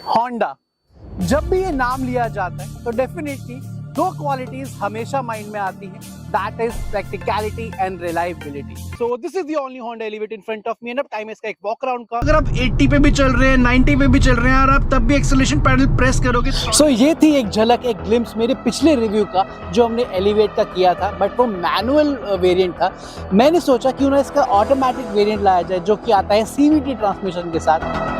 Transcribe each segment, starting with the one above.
Honda. जब भी ये नाम लिया जाता है तो डेफिनेटली दो क्वालिटीज हमेशा माइंड में आती हैं, that is practicality and reliability. So this is the only Honda elevate in front of me and अब टाइम है इसका एक वॉक अराउंड का। अगर आप 80 पे भी चल रहे हैं, 90 पे भी चल रहे हैं और आप तब भी एक्सेलरेशन पैडल प्रेस करोगे। सो ये थी एक झलक, एक ग्लिम्स मेरे पिछले रिव्यू का जो हमने एलिवेट का किया था, बट वो मैनुअल वेरिएंट था। मैंने सोचा क्यों ना इसका ऑटोमेटिक वेरिएंट लाया जाए जो कि आता है CVT ट्रांसमिशन के साथ।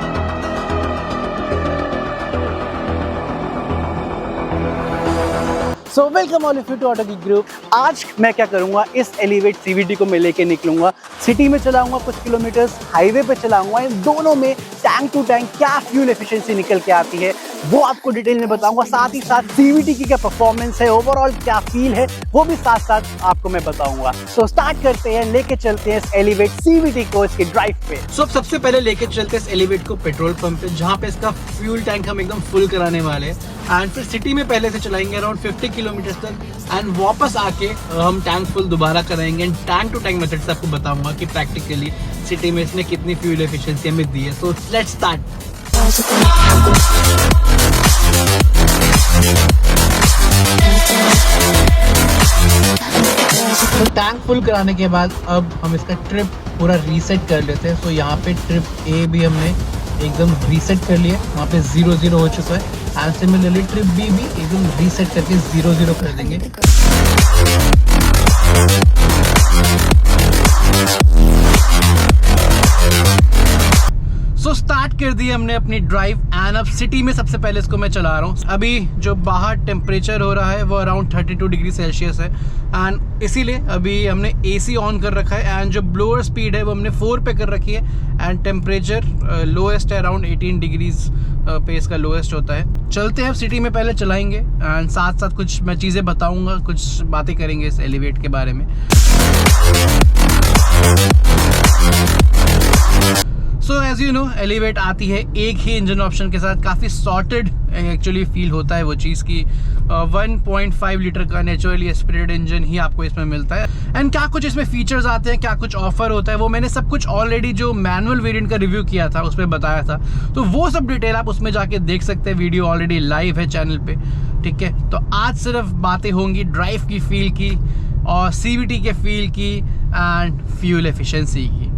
So welcome all of you to auto की ग्रुप। आज मैं क्या करूंगा, इस एलिवेट CVT को मैं लेके निकलूंगा, सिटी में चलाऊंगा कुछ किलोमीटर्स, हाईवे पे चलाऊंगा। इन दोनों में टैंक टू टैंक क्या फ्यूल एफिशिएंसी निकल के आती है वो आपको डिटेल में बताऊंगा। साथ ही साथ CVT की क्या परफॉर्मेंस है, ओवरऑल क्या फील है वो भी साथ साथ आपको मैं बताऊंगा। सो स्टार्ट करते हैं, लेके चलते हैं इस एलिवेट CVT को इसके ड्राइव पे। सो सबसे पहले लेके चलते हैं इस एलिवेट को पेट्रोल पंप पे, जहाँ पे इसका फ्यूल टैंक हम एकदम फुल कराने वाले हैं। एंड फिर सिटी में पहले से चलाएंगे अराउंड 50 किलोमीटर तक एंड वापस आके हम टैंक फुल दोबारा कराएंगे and tank to tank method से आपको बताऊंगा कि प्रैक्टिकली सिटी में इसने कितनी फ्यूल एफिशिएंसी हमें दी है। So let's start. तो टैंक फुल कराने के बाद अब हम इसका ट्रिप पूरा रीसेट कर लेते हैं। सो यहाँ पे ट्रिप A भी हमने एकदम रीसेट कर लिया, वहाँ पे 0-0 हो चुका है। एंड सिमिलरली ट्रिप B भी एकदम रीसेट करके 0-0 कर देंगे। सो स्टार्ट कर दी हमने अपनी ड्राइव एंड अब सिटी में सबसे पहले इसको मैं चला रहा हूँ। अभी जो बाहर टेम्परेचर हो रहा है वो अराउंड 32 डिग्री सेल्सियस है एंड इसीलिए अभी हमने AC ऑन कर रखा है एंड जो ब्लोअर स्पीड है वो हमने 4 पे कर रखी है एंड टेम्परेचर लोएस्ट है, अराउंड 18 डिग्रीज पे इसका लोएस्ट होता है। चलते हैं अब सिटी में पहले चलाएंगे एंड साथ साथ कुछ मैं चीज़ें बताऊँगा, कुछ बातें करेंगे इस एलिवेट के बारे में। So as you know Elevate आती है एक ही इंजन ऑप्शन के साथ, काफ़ी सॉर्टेड एक्चुअली फील होता है वो चीज़ की 1.5 लीटर का नेचुरली एस्पिरेटेड इंजन ही आपको इसमें मिलता है। एंड क्या कुछ इसमें फीचर्स आते हैं, क्या कुछ ऑफर होता है, वो मैंने सब कुछ ऑलरेडी जो मैनुअल वेरिएंट का रिव्यू किया था उसमें बताया था। तो वो सब डिटेल आप उसमें जाके देख सकते हैं, वीडियो ऑलरेडी लाइव है चैनल पे, ठीक है। तो आज सिर्फ बातें होंगी ड्राइव की, फील की और CVT के फील की एंड फ्यूल एफिशिएंसी की।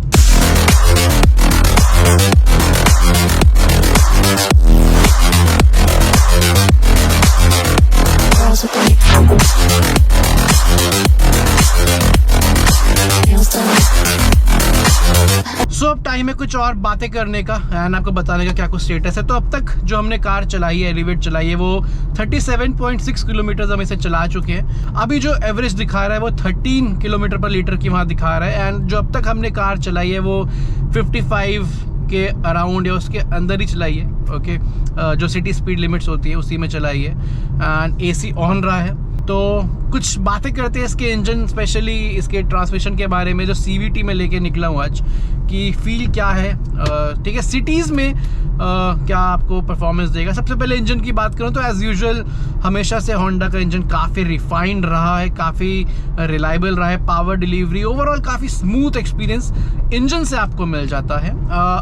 सो अब टाइम है कुछ और बातें करने का एंड आपको बताने का क्या कुछ स्टेटस है। तो अब तक जो हमने कार चलाई है, एलिवेट चलाई है, वो 37.6 किलोमीटर हम इसे चला चुके हैं। अभी जो एवरेज दिखा रहा है वो 13 किलोमीटर पर लीटर की वहाँ दिखा रहा है एंड जो अब तक हमने कार चलाई है वो 55 के अराउंड या उसके अंदर ही चलाई है। ओके, जो सिटी स्पीड लिमिट्स होती है उसी में चलाई है एंड AC ऑन रहा है। तो कुछ बातें करते हैं इसके इंजन, स्पेशली इसके ट्रांसमिशन के बारे में, जो CVT में लेके निकला हूँ आज, कि फील क्या है, ठीक है, सिटीज़ में क्या आपको परफॉर्मेंस देगा। सबसे पहले इंजन की बात करूँ तो एज़ यूजुअल हमेशा से होंडा का इंजन काफ़ी रिफाइंड रहा है, काफ़ी रिलायबल रहा है। पावर डिलीवरी ओवरऑल काफ़ी स्मूथ एक्सपीरियंस इंजन से आपको मिल जाता है।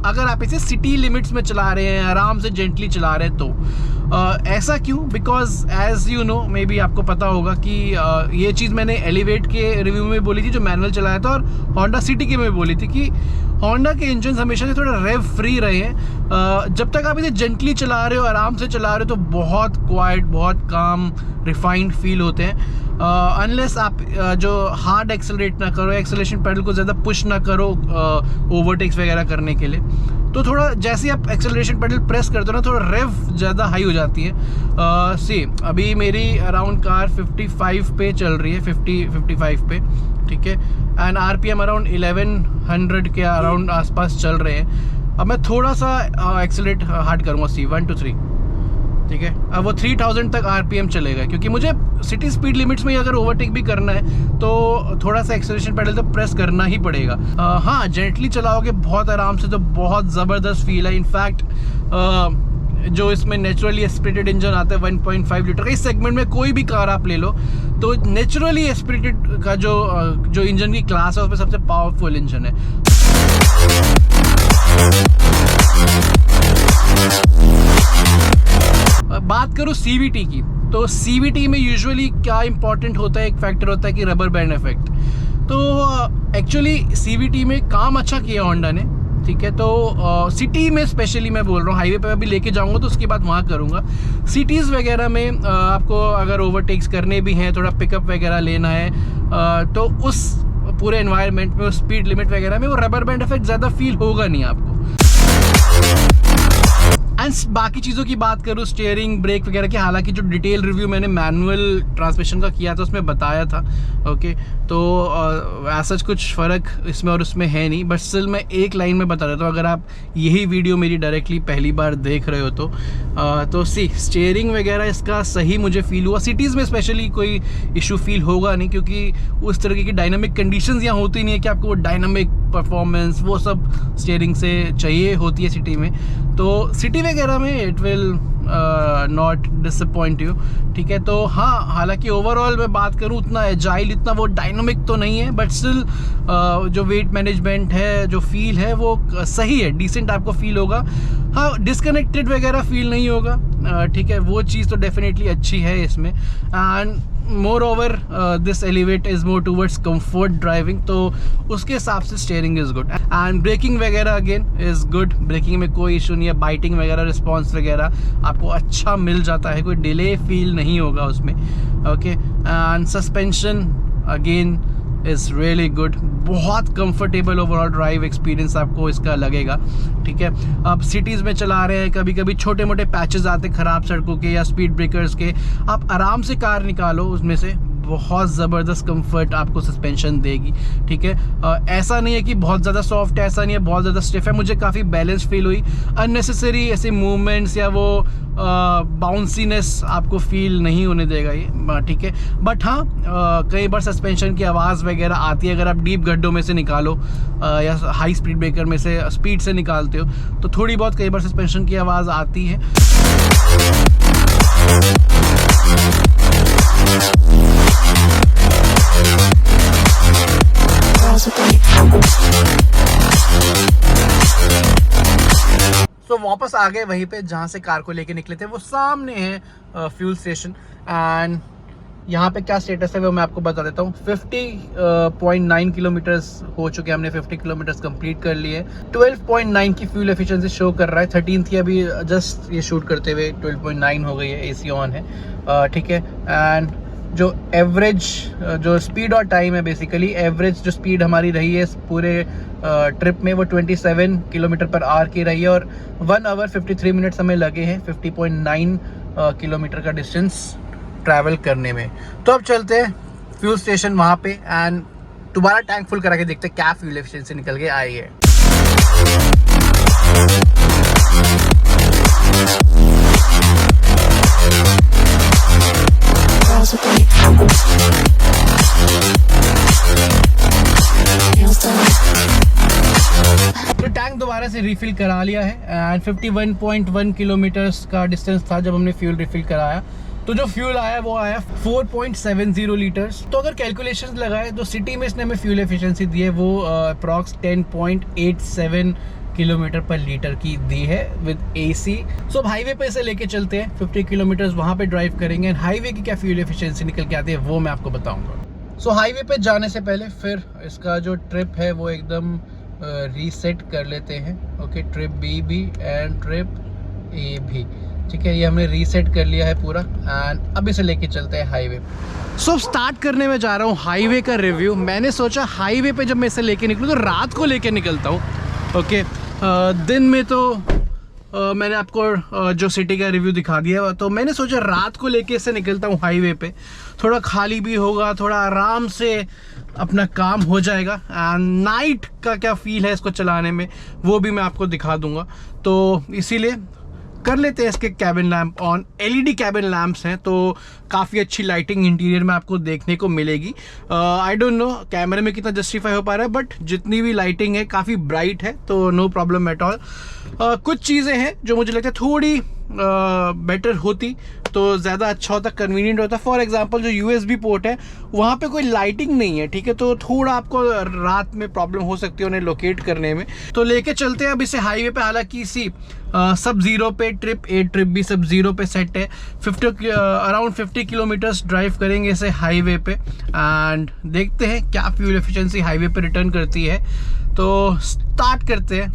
अगर आप इसे सिटी लिमिट्स में चला रहे हैं, आराम से जेंटली चला रहे हैं तो ऐसा क्यों? Because as you know, may be आपको पता होगा कि ये चीज़ मैंने एलिवेट के रिव्यू में बोली थी जो मैनुअल चलाया था, और होंडा सिटी के में बोली थी कि होंडा के इंजन हमेशा से थोड़ा रेव फ्री रहे हैं। जब तक आप इसे जेंटली चला रहे हो, आराम से चला रहे हो, तो बहुत क्वाइट, बहुत काम, रिफाइंड फील होते हैं। अनलेस आप जो हार्ड एक्सेलरेट ना करो, एक्सेलरेशन पेडल को ज़्यादा पुश ना करो ओवरटेक्स वगैरह करने के लिए, तो थोड़ा जैसे आप एक्सेलरेशन पेडल प्रेस करते हो ना, थोड़ा रेव ज़्यादा हाई हो जाती है। सी अभी मेरी अराउंड कार 55 पे चल रही है, 55 पे, ठीक है, एंड RPM अराउंड 1100 के अराउंड आसपास चल रहे हैं। अब मैं थोड़ा सा एक्सेलरेट हार्ड करूँगा, 1 to 3, ठीक है। अब वो 3000 तक RPM चलेगा, क्योंकि मुझे सिटी स्पीड लिमिट्स में अगर ओवरटेक भी करना है तो थोड़ा सा एक्सेलरेशन पेडल तो प्रेस करना ही पड़ेगा। हाँ, जेंटली चलाओगे बहुत आराम से तो बहुत ज़बरदस्त फील है। इनफैक्ट जो इसमें नेचुरली एस्पिरेटेड इंजन आता है 1.5 लीटर का, इस सेगमेंट में कोई भी कार आप ले लो तो नेचुरली एस्पिरेटेड का जो इंजन की क्लास है उसमें सबसे पावरफुल इंजन है। बात करूँ CVT की, तो CVT में यूजुअली क्या इंपॉर्टेंट होता है, एक फैक्टर होता है कि रबर बैंड इफेक्ट। तो एक्चुअली CVT में काम अच्छा किया होंडा ने, ठीक है। तो सिटी में स्पेशली मैं बोल रहा हूँ, हाईवे पे अभी लेके जाऊँगा तो उसके बाद वहाँ करूँगा। सिटीज़ वगैरह में आपको अगर ओवरटेक्स करने भी हैं, थोड़ा पिकअप वगैरह लेना है, तो उस पूरे एनवायरनमेंट में, उस स्पीड लिमिट वगैरह में वो रबर बैंड इफेक्ट ज़्यादा फील होगा नहीं आपको। एंड बाकी चीज़ों की बात करूँ, स्टीयरिंग, ब्रेक वगैरह की, हालांकि जो डिटेल रिव्यू मैंने मैनुअल ट्रांसमिशन का किया था उसमें बताया था, ओके। तो ऐसा कुछ फ़र्क इसमें और उसमें है नहीं, बट स्टिल मैं एक लाइन में बता देता हूँ, अगर आप यही वीडियो मेरी डायरेक्टली पहली बार देख रहे हो तो स्टीयरिंग वगैरह इसका सही मुझे फील हुआ। सिटीज़ में स्पेशली कोई इशू फील होगा नहीं, क्योंकि उस तरीके की डायनामिक कंडीशंस यहाँ होती नहीं है कि आपको वो डायनामिक परफॉर्मेंस वो सब स्टीयरिंग से चाहिए होती है सिटी में। तो सिटी वगैरह में it will not disappoint you, ठीक है। तो हाँ, हालांकि ओवरऑल मैं बात करूँ उतना एजाइल, इतना वो डायनामिक तो नहीं है, बट स्टिल जो वेट मैनेजमेंट है, जो फील है वो सही है, डिसेंट आपको फील होगा। हाँ, डिस्कनेक्टेड वगैरह फील नहीं होगा, ठीक है, वो चीज़ तो डेफिनेटली अच्छी है इसमें। And moreover this Elevate is more towards comfort driving, तो उसके हिसाब से steering is good. And braking वगैरह अगेन इज़ गुड, ब्रेकिंग में कोई इशू नहीं है, बाइटिंग वगैरह, रिस्पॉन्स वगैरह आपको अच्छा मिल जाता है, कोई डिले फील नहीं होगा उसमें, okay. And suspension again is really good, बहुत कंफर्टेबल ओवरऑल ड्राइव एक्सपीरियंस आपको इसका लगेगा, ठीक है। अब सिटीज़ में चला रहे हैं, कभी कभी छोटे मोटे पैचेस आते ख़राब सड़कों के या स्पीड ब्रेकर्स के, आप आराम से कार निकालो उसमें से, बहुत ज़बरदस्त कंफर्ट आपको सस्पेंशन देगी, ठीक है। ऐसा नहीं है कि बहुत ज़्यादा सॉफ्ट है, ऐसा नहीं है बहुत ज़्यादा स्टिफ है, मुझे काफ़ी बैलेंस फील हुई। अननेसेसरी ऐसे मूवमेंट्स या वो बाउंसीनेस आपको फील नहीं होने देगा ये, ठीक है। बट हाँ, कई बार सस्पेंशन की आवाज़ वगैरह आती है, अगर आप डीप गड्ढों में से निकालो या हाई स्पीड ब्रेकर में से स्पीड से निकालते हो तो थोड़ी बहुत कई बार सस्पेंशन की आवाज़ आती है। तो वापस आ गए वहीं पे जहाँ से कार को लेके निकले थे, वो सामने है फ्यूल स्टेशन। एंड यहाँ पे क्या स्टेटस है वो मैं आपको बता देता हूँ। 50.9 किलोमीटर्स हो चुके हैं, हमने 50 किलोमीटर्स कंप्लीट कर लिए। 12.9 की फ्यूल एफिशिएंसी शो कर रहा है। 13 थी अभी जस्ट ये शूट करते हुए, 12.9 हो गई है, AC ऑन है, ठीक है। एंड जो एवरेज जो स्पीड और टाइम है, बेसिकली एवरेज जो स्पीड हमारी रही है इस पूरे ट्रिप में वो 27 किलोमीटर पर आवर की रही है, और 1 आवर 53 मिनट्स हमें लगे हैं 50.9 किलोमीटर का डिस्टेंस ट्रैवल करने में। तो अब चलते हैं फ्यूल स्टेशन वहाँ पे एंड दोबारा टैंक फुल करा के देखते हैं क्या फ्यूल एफिशिएंसी निकल के आई है। तो टैंक दोबारा से रिफिल करा लिया है एंड 51.1 किलोमीटर्स का डिस्टेंस था जब हमने फ्यूल रिफिल कराया। तो जो फ्यूल आया वो आया 4.70 लीटर्स। तो अगर कैलकुलेशंस लगाए तो सिटी में इसने हमें फ्यूल एफिशिएंसी दी है वो अप्रॉक्स 10.87 किलोमीटर पर लीटर की दी है विद AC। सो अब हाईवे पे इसे लेके चलते हैं, 50 किलोमीटर्स वहाँ पे ड्राइव करेंगे एंड हाईवे की क्या फ्यूल एफिशिएंसी निकल के आती है वो मैं आपको बताऊंगा। सो हाईवे पे जाने से पहले फिर इसका जो ट्रिप है वो एकदम रीसेट कर लेते हैं, ओके। ट्रिप B भी एंड ट्रिप A भी, ठीक है, ये हमने रीसेट कर लिया है पूरा एंड अब इसे लेके चलते हैं हाईवे। सो स्टार्ट करने में जा रहा हूँ हाईवे का रिव्यू। मैंने सोचा हाईवे पे जब मैं इसे लेके निकलूँ तो रात को लेके निकलता हूँ, ओके। दिन में तो मैंने आपको जो सिटी का रिव्यू दिखा दिया, तो मैंने सोचा रात को लेके इसे निकलता हूँ हाईवे पे, थोड़ा खाली भी होगा, थोड़ा आराम से अपना काम हो जाएगा एंड नाइट का क्या फील है इसको चलाने में वो भी मैं आपको दिखा दूंगा। तो इसीलिए कर लेते हैं इसके cabin lamp on. LED cabin lamps हैं तो काफ़ी अच्छी लाइटिंग इंटीरियर में आपको देखने को मिलेगी। आई डोंट नो कैमरे में कितना जस्टिफाई हो पा रहा है, बट जितनी भी लाइटिंग है काफ़ी ब्राइट है, तो नो प्रॉब्लम एट ऑल। कुछ चीज़ें हैं जो मुझे लगता है थोड़ी बेटर होती तो ज़्यादा अच्छा होता, कन्वीनियंट होता। फॉर एग्जांपल जो USB पोर्ट है वहाँ पे कोई लाइटिंग नहीं है, ठीक है, तो थोड़ा आपको रात में प्रॉब्लम हो सकती है उन्हें लोकेट करने में। तो लेके चलते हैं अब इसे हाईवे पे। हालांकि सब जीरो पे ट्रिप भी सब जीरो पे सेट है। अराउंड 50 किलोमीटर्स ड्राइव करेंगे इसे हाईवे पे एंड देखते हैं क्या फ्यूल एफिशिएंसी हाईवे पे रिटर्न करती है। तो स्टार्ट करते हैं।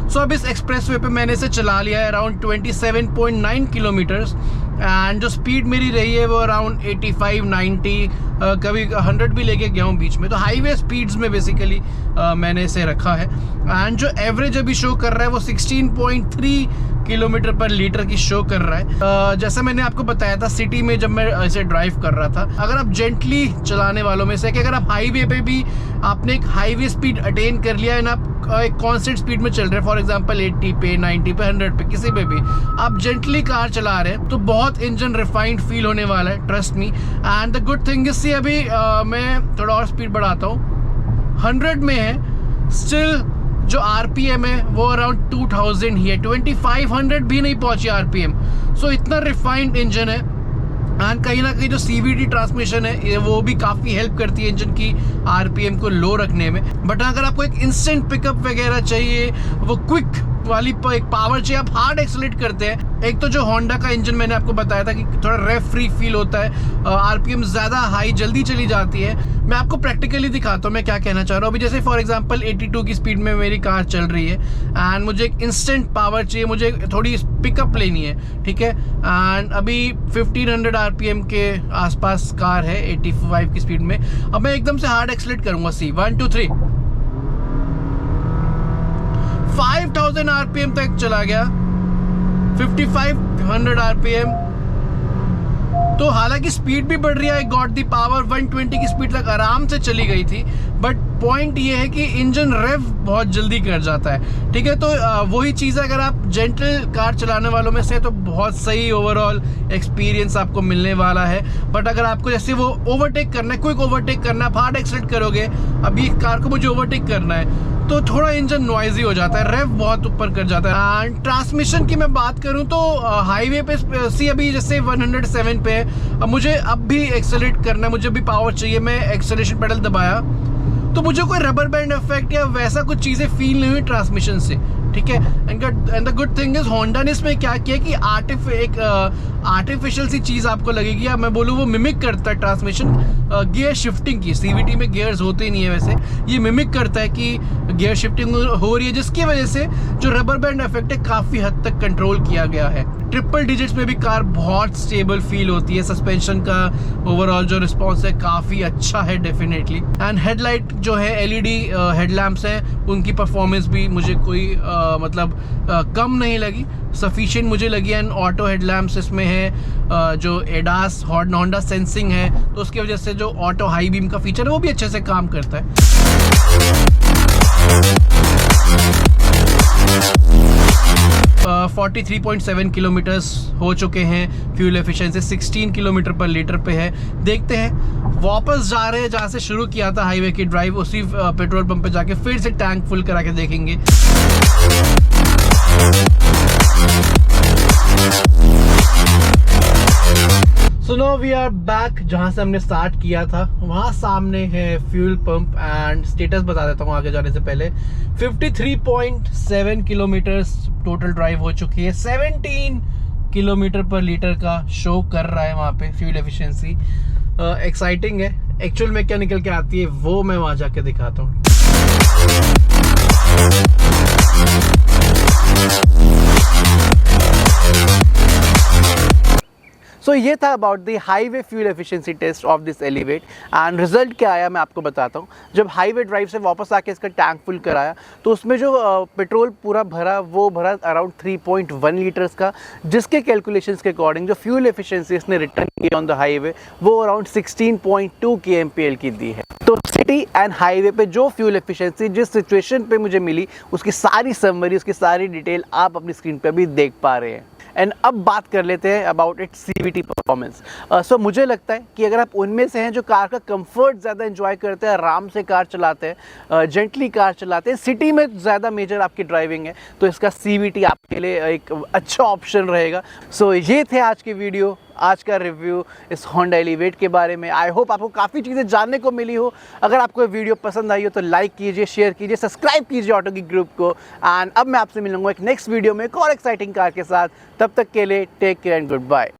सो अब इस एक्सप्रेस वे पे मैंने इसे चला लिया है अराउंड 27.9 किलोमीटर्स एंड जो स्पीड मेरी रही है वो अराउंड 85, 90, कभी 100 भी लेके गया हूँ बीच में। तो हाईवे स्पीड्स में बेसिकली मैंने इसे रखा है एंड जो एवरेज अभी शो कर रहा है वो 16.3 किलोमीटर पर लीटर की शो कर रहा है। जैसा मैंने आपको बताया था सिटी में जब मैं इसे ड्राइव कर रहा था, अगर आप जेंटली चलाने वालों में से कि अगर आप हाईवे पे भी आपने एक हाईवे स्पीड अटेन कर लिया है ना, आप एक कांस्टेंट स्पीड में चल रहे हैं, फॉर एग्जांपल 80 पे, 90 पे, 100 पे, किसी पे भी आप जेंटली कार चला रहे हैं तो बहुत इंजन रिफाइंड फील होने वाला है, trust me. And the good thing is अभी मैं थोड़ा और स्पीड बढ़ाता हूँ, 100 में है, स्टिल जो आरपीएम है वो अराउंड 2000 ही है, 2500 भी नहीं पहुंची आरपीएम। सो इतना रिफाइंड इंजन है एंड कहीं ना कहीं जो CVT ट्रांसमिशन है वो भी काफ़ी हेल्प करती है इंजन की आरपीएम को लो रखने में। बट अगर आपको एक इंस्टेंट पिकअप वगैरह चाहिए, वो क्विक वाली एक पावर चाहिए, आप हार्ड एक्सेलरेट करते हैं। एक तो जो होंडा का इंजन मैंने आपको बताया था कि थोड़ा रेव फ्री फील होता है, आरपीएम ज़्यादा हाई जल्दी चली जाती है। मैं आपको प्रैक्टिकली दिखाता हूँ मैं क्या कहना चाह रहा हूँ। अभी जैसे फॉर एग्जांपल 82 की स्पीड में मेरी कार चल रही है एंड मुझे एक इंस्टेंट पावर चाहिए, मुझे थोड़ी पिकअप लेनी है, ठीक है। एंड अभी 1500 आरपीएम के आसपास कार है 85 की स्पीड में। अब मैं एकदम से हार्ड एक्सेलरेट करूँगा, 1 2 3, 5000 आरपीएम तक चला गया, 5500 आरपीएम। तो हालांकि स्पीड भी बढ़ रही है, गॉट दी पावर, 120 की स्पीड तक आराम से चली गई थी। बट पॉइंट ये है कि इंजन रेव बहुत जल्दी कर जाता है, ठीक है। तो वही चीज़ है, अगर आप जेंटल कार चलाने वालों में से तो बहुत सही ओवरऑल एक्सपीरियंस आपको मिलने वाला है। बट अगर आपको जैसे वो ओवरटेक करना है, क्विक ओवरटेक करना है, हार्ड एक्सेलरेट करोगे, अभी कार को मुझे ओवरटेक करना है तो थोड़ा इंजन नॉइजी हो जाता है, रेव बहुत ऊपर कर जाता है। एंड ट्रांसमिशन की मैं बात करूं तो हाईवे पे अभी जैसे 107 पे है, अब मुझे अब भी एक्सेलरेट करना है, मुझे भी पावर चाहिए, मैं एक्सेलरेशन पेडल दबाया तो मुझे कोई रबर बैंड इफेक्ट या वैसा कुछ चीज़ें फील नहीं हुई ट्रांसमिशन से, ठीक है। And the good thing is Honda ने इसमें क्या किया कि आर्टिफिशियल सी चीज़ आपको लगेगी, या मैं बोलूँ वो मिमिक करता है ट्रांसमिशन गियर शिफ्टिंग की। CVT में गियर्स होते ही नहीं है वैसे, ये मिमिक करता है कि गियर शिफ्टिंग हो रही है, जिसकी वजह से जो रबर बैंड इफेक्ट है काफ़ी हद तक कंट्रोल किया गया है। ट्रिपल डिजिट्स में भी कार बहुत स्टेबल फील होती है, सस्पेंशन का ओवरऑल जो रिस्पॉन्स है काफ़ी अच्छा है डेफिनेटली। एंड हेडलाइट जो है LED हेडलैम्प्स हैं, उनकी परफॉर्मेंस भी मुझे कोई कम नहीं लगी, सफिशिएंट मुझे लगी। एंड ऑटो हेडलैम्प्स इसमें है, जो एडास होंडा सेंसिंग है तो उसकी वजह से जो ऑटो हाई बीम का फीचर है वो भी अच्छे से काम करता है। 43.7 किलोमीटर्स हो चुके हैं, फ्यूल एफिशिएंसी 16 किलोमीटर पर लीटर पे है। देखते हैं, वापस जा रहे हैं जहाँ से शुरू किया था हाईवे की ड्राइव, उसी पेट्रोल पंप पे जाके फिर से टैंक फुल करा के देखेंगे। So now we are back, जहाँ से हमने स्टार्ट किया था वहाँ सामने है फ्यूल पंप एंड स्टेटस बता देता हूँ आगे जाने से पहले। 53.7 किलोमीटर्स टोटल ड्राइव हो चुकी है, 17 किलोमीटर पर लीटर का शो कर रहा है वहाँ पे फ्यूल एफिशिएंसी। एक्साइटिंग है, एक्चुअल में क्या निकल के आती है वो मैं वहाँ जाके दिखाता हूँ। सो ये था about the highway fuel efficiency test of this Elevate and result क्या आया मैं आपको बताता हूँ। जब हाईवे ड्राइव से वापस आके इसका टैंक फुल कराया तो उसमें जो पेट्रोल पूरा भरा वो भरा अराउंड 3.1 लीटर्स का, जिसके कैलकुलेशंस के अकॉर्डिंग जो फ्यूल एफिशिएंसी इसने रिटर्न की ऑन द हाईवे वो अराउंड 16.2 kmpl की दी है। तो सिटी एंड हाईवे पे जो फ्यूल एफिशिएंसी जिस सिचुएशन पे मुझे मिली उसकी सारी समरी, उसकी सारी डिटेल आप अपनी स्क्रीन पे भी देख पा रहे हैं। एंड अब बात कर लेते हैं अबाउट इट्स CVT परफॉर्मेंस। सो मुझे लगता है कि अगर आप उनमें से हैं जो कार का कंफर्ट ज़्यादा एंजॉय करते हैं, आराम से कार चलाते हैं, जेंटली कार चलाते हैं, सिटी में ज़्यादा मेजर आपकी ड्राइविंग है, तो इसका CVT आपके लिए एक अच्छा ऑप्शन रहेगा। सो ये थे आज की वीडियो, आज का रिव्यू इस होंडा एलिवेट के बारे में। आई होप आपको काफ़ी चीज़ें जानने को मिली हो। अगर आपको ये वीडियो पसंद आई हो तो लाइक कीजिए, शेयर कीजिए, सब्सक्राइब कीजिए ऑटो की ग्रुप को। एंड अब मैं आपसे मिलूंगा एक नेक्स्ट वीडियो में एक और एक्साइटिंग कार के साथ। तब तक के लिए take care and good bye.